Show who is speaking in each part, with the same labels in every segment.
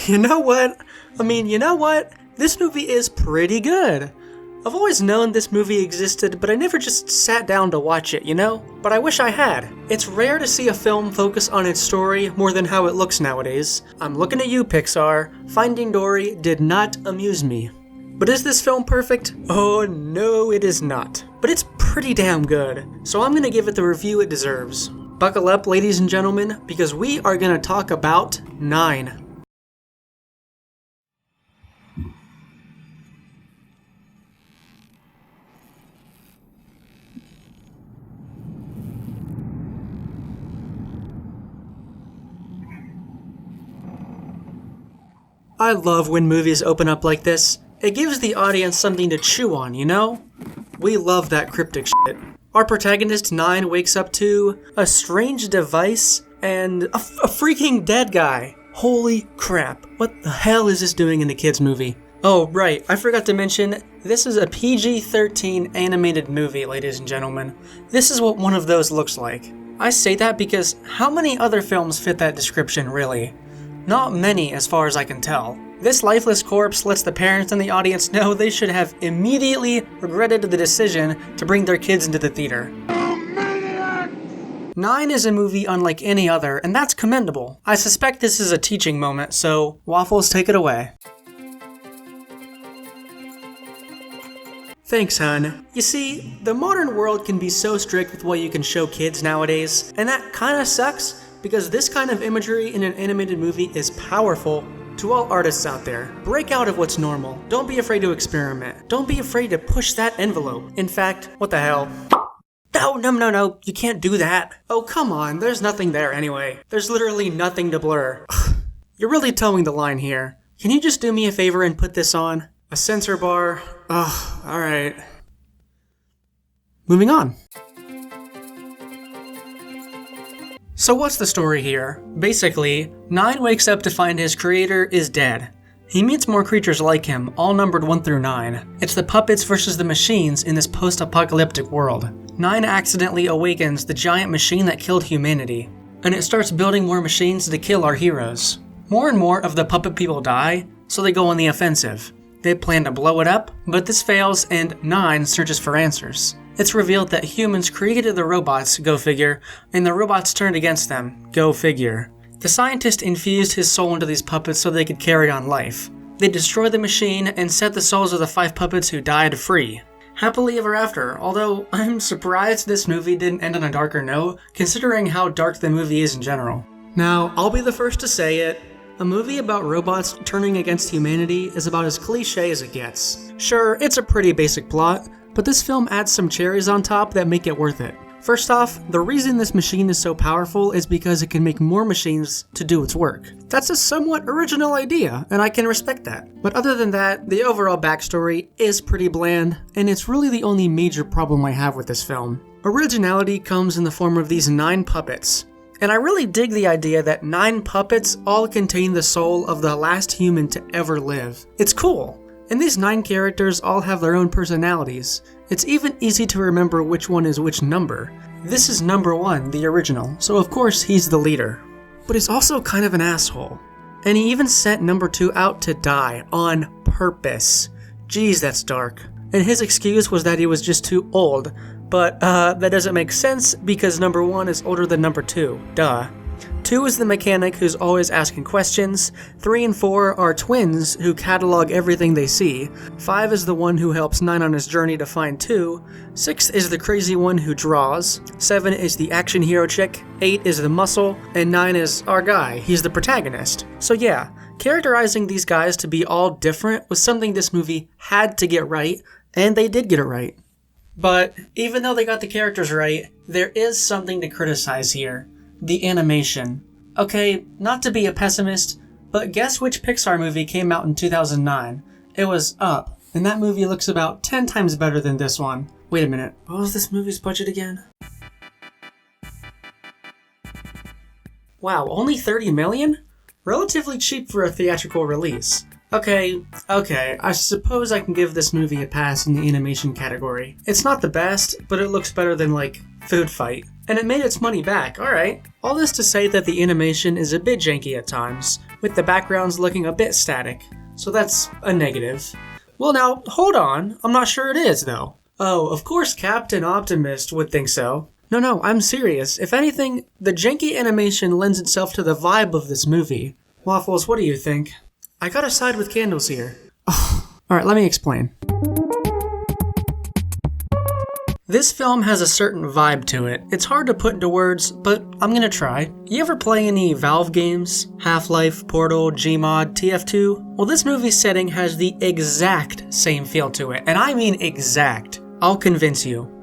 Speaker 1: You know what? This movie is pretty good. I've always known this movie existed, but I never just sat down to watch it, you know? But I wish I had. It's rare to see a film focus on its story more than how it looks nowadays. I'm looking at you, Pixar. Finding Dory did not amuse me. But is this film perfect? Oh no, it is not. But it's pretty damn good, so I'm gonna give it the review it deserves. Buckle up, ladies and gentlemen, because we are gonna talk about 9. I love when movies open up like this. It gives the audience something to chew on, you know? We love that cryptic shit. Our protagonist 9 wakes up to a strange device and a freaking dead guy. Holy crap, what the hell is this doing in a kid's movie? Oh, right, I forgot to mention, this is a PG-13 animated movie, ladies and gentlemen. This is what one of those looks like. I say that because how many other films fit that description, really? Not many, as far as I can tell. This lifeless corpse lets the parents and the audience know they should have immediately regretted the decision to bring their kids into the theater. 9 is a movie unlike any other, and that's commendable. I suspect this is a teaching moment, so Waffles, take it away. Thanks, hun. You see, the modern world can be so strict with what you can show kids nowadays, and that kinda sucks, because this kind of imagery in an animated movie is powerful. To all artists out there, break out of what's normal. Don't be afraid to experiment. Don't be afraid to push that envelope. In fact, what the hell? No, you can't do that. Oh, come on, there's nothing there anyway. There's literally nothing to blur. You're really towing the line here. Can you just do me a favor and put this on? A censor bar? Ugh, alright. Moving on. So what's the story here? Basically, 9 wakes up to find his creator is dead. He meets more creatures like him, all numbered 1 through 9. It's the puppets versus the machines in this post-apocalyptic world. 9 accidentally awakens the giant machine that killed humanity, and it starts building more machines to kill our heroes. More and more of the puppet people die, so they go on the offensive. They plan to blow it up, but this fails and 9 searches for answers. It's revealed that humans created the robots, go figure, and the robots turned against them, go figure. The scientist infused his soul into these puppets so they could carry on life. They destroyed the machine and set the souls of the 5 puppets who died free. Happily ever after, although I'm surprised this movie didn't end on a darker note, considering how dark the movie is in general. Now, I'll be the first to say it, a movie about robots turning against humanity is about as cliche as it gets. Sure, it's a pretty basic plot, but this film adds some cherries on top that make it worth it. First off, the reason this machine is so powerful is because it can make more machines to do its work. That's a somewhat original idea, and I can respect that. But other than that, the overall backstory is pretty bland, and it's really the only major problem I have with this film. Originality comes in the form of these 9 puppets. And I really dig the idea that 9 puppets all contain the soul of the last human to ever live. It's cool. And these 9 characters all have their own personalities. It's even easy to remember which one is which number. This is number 1, the original, so of course he's the leader. But he's also kind of an asshole. And he even sent number 2 out to die, on purpose. Jeez, that's dark. And his excuse was that he was just too old, but that doesn't make sense because number 1 is older than number 2, duh. 2 is the mechanic who's always asking questions, 3 and 4 are twins who catalog everything they see, 5 is the one who helps 9 on his journey to find 2, 6 is the crazy one who draws, 7 is the action hero chick, 8 is the muscle, and 9 is our guy, he's the protagonist. So yeah, characterizing these guys to be all different was something this movie had to get right, and they did get it right. But even though they got the characters right, there is something to criticize here. The animation. Okay, not to be a pessimist, but guess which Pixar movie came out in 2009? It was Up, and that movie looks about 10 times better than this one. Wait a minute, what was this movie's budget again? Wow, only $30 million? Relatively cheap for a theatrical release. Okay, I suppose I can give this movie a pass in the animation category. It's not the best, but it looks better than, like, Food Fight. and it made its money back, alright. All this to say that the animation is a bit janky at times, with the backgrounds looking a bit static. So that's a negative. Well now, hold on, I'm not sure it is though. Oh, of course Captain Optimist would think so. No, I'm serious. If anything, the janky animation lends itself to the vibe of this movie. Waffles, what do you think? I gotta side with Candles here. Alright, let me explain. This film has a certain vibe to it. It's hard to put into words, but I'm gonna try. You ever play any Valve games? Half-Life, Portal, Gmod, TF2? Well, this movie's setting has the exact same feel to it, and I mean exact. I'll convince you.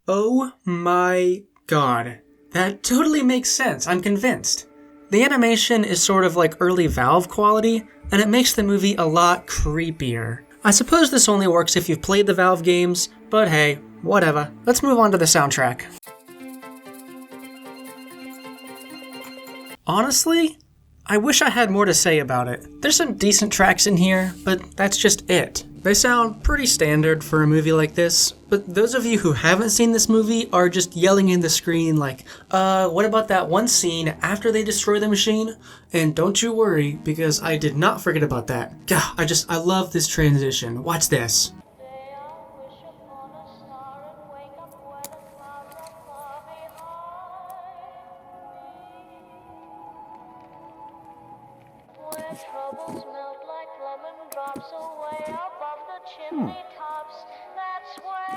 Speaker 1: Oh my god. That totally makes sense, I'm convinced. The animation is sort of like early Valve quality, and it makes the movie a lot creepier. I suppose this only works if you've played the Valve games, but hey, whatever. Let's move on to the soundtrack. Honestly, I wish I had more to say about it. There's some decent tracks in here, but that's just it. They sound pretty standard for a movie like this, but those of you who haven't seen this movie are just yelling in the screen like, what about that one scene after they destroy the machine? And don't you worry, because I did not forget about that. God, I love this transition. Watch this.
Speaker 2: Troubles melt like lemon drops away above the chimney tops. That's where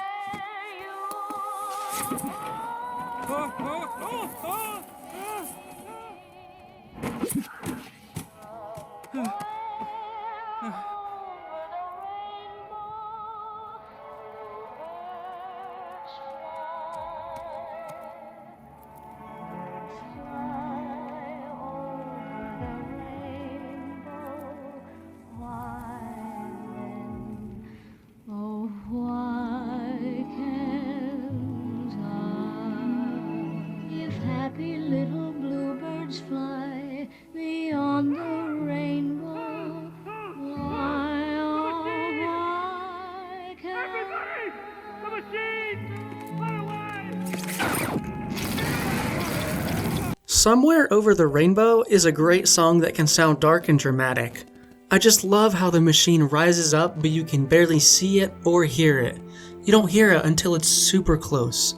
Speaker 1: Somewhere Over the Rainbow is a great song that can sound dark and dramatic. I just love how the machine rises up but you can barely see it or hear it. You don't hear it until it's super close.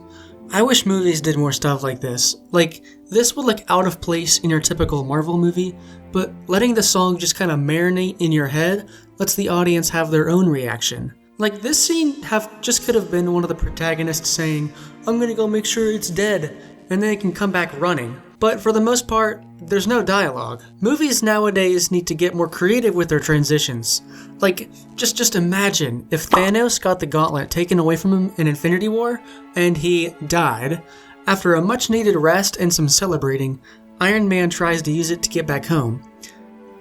Speaker 1: I wish movies did more stuff like this. Like, this would look out of place in your typical Marvel movie, but letting the song just kind of marinate in your head lets the audience have their own reaction. Like, this scene just could have been one of the protagonists saying, "I'm gonna go make sure it's dead," and then it can come back running. But for the most part, there's no dialogue. Movies nowadays need to get more creative with their transitions. Like, just imagine if Thanos got the gauntlet taken away from him in Infinity War, and he died. After a much needed rest and some celebrating, Iron Man tries to use it to get back home.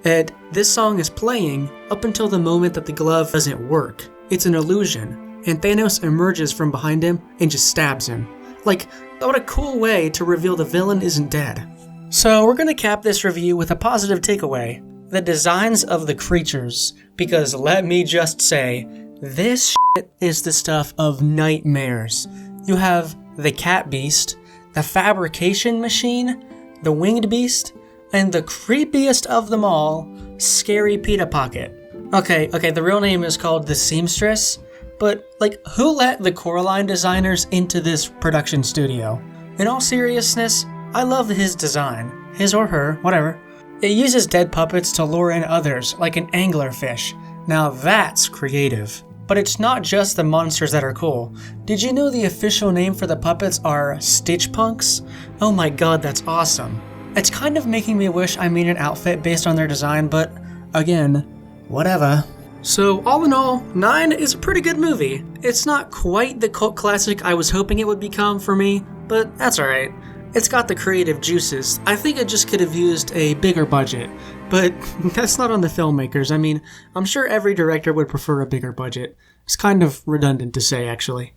Speaker 1: And this song is playing up until the moment that the glove doesn't work. It's an illusion, and Thanos emerges from behind him and just stabs him. Like, what a cool way to reveal the villain isn't dead. So we're gonna cap this review with a positive takeaway. The designs of the creatures, because let me just say, this shit is the stuff of nightmares. You have the cat beast, the fabrication machine, the winged beast, and the creepiest of them all, Scary Pita Pocket. Okay, the real name is called the Seamstress, but, like, who let the Coraline designers into this production studio? In all seriousness, I love his design. His or her, whatever. It uses dead puppets to lure in others, like an anglerfish. Now that's creative. But it's not just the monsters that are cool. Did you know the official name for the puppets are Stitch Punks? Oh my god, that's awesome. It's kind of making me wish I made an outfit based on their design, but, again, whatever. So, all in all, 9 is a pretty good movie. It's not quite the cult classic I was hoping it would become for me, but that's alright. It's got the creative juices. I think it just could have used a bigger budget. But that's not on the filmmakers. I mean, I'm sure every director would prefer a bigger budget. It's kind of redundant to say, actually.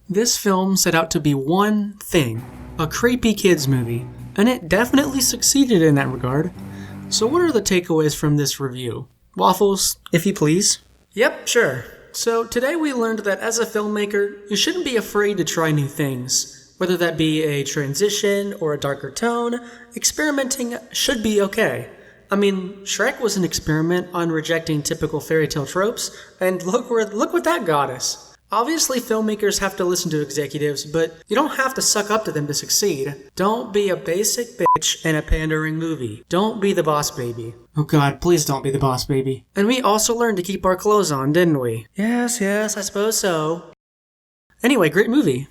Speaker 1: This film set out to be one thing, a creepy kids movie, and it definitely succeeded in that regard. So what are the takeaways from this review? Waffles, if you please. Yep, sure. So today we learned that as a filmmaker, you shouldn't be afraid to try new things. Whether that be a transition or a darker tone, experimenting should be okay. I mean, Shrek was an experiment on rejecting typical fairy tale tropes, and look what that got us. Obviously, filmmakers have to listen to executives, but you don't have to suck up to them to succeed. Don't be a basic bitch in a pandering movie. Don't be the boss baby. Oh god, please don't be the boss baby. And we also learned to keep our clothes on, didn't we? Yes, I suppose so. Anyway, great movie.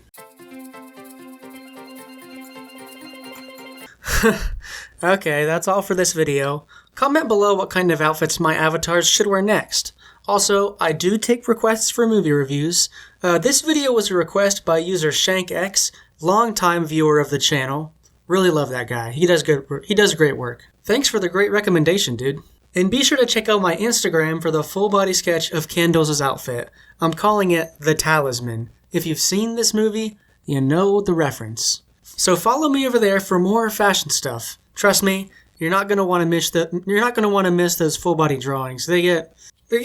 Speaker 1: Okay, that's all for this video. Comment below what kind of outfits my avatars should wear next. Also, I do take requests for movie reviews. This video was a request by user ShankX, longtime viewer of the channel. Really love that guy. He does great work. Thanks for the great recommendation, dude. And be sure to check out my Instagram for the full body sketch of Candoza's outfit. I'm calling it The Talisman. If you've seen this movie, you know the reference. So follow me over there for more fashion stuff. Trust me, you're not gonna want to miss those full body drawings. They get a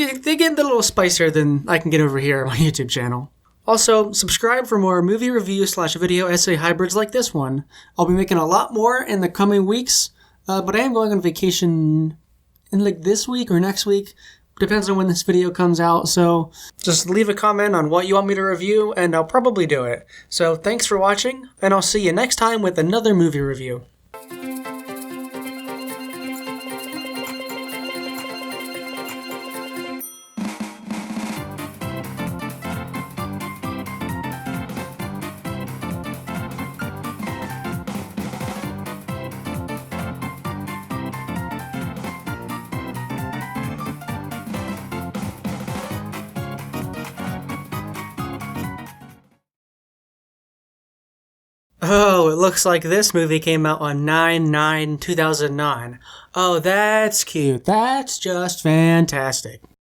Speaker 1: little spicier than I can get over here on my YouTube channel. Also, subscribe for more movie review / video essay hybrids like this one. I'll be making a lot more in the coming weeks, but I am going on vacation in like this week or next week. Depends on when this video comes out, so just leave a comment on what you want me to review, and I'll probably do it. So thanks for watching, and I'll see you next time with another movie review. Oh, it looks like this movie came out on 9/9/2009. Oh, that's cute. That's just fantastic.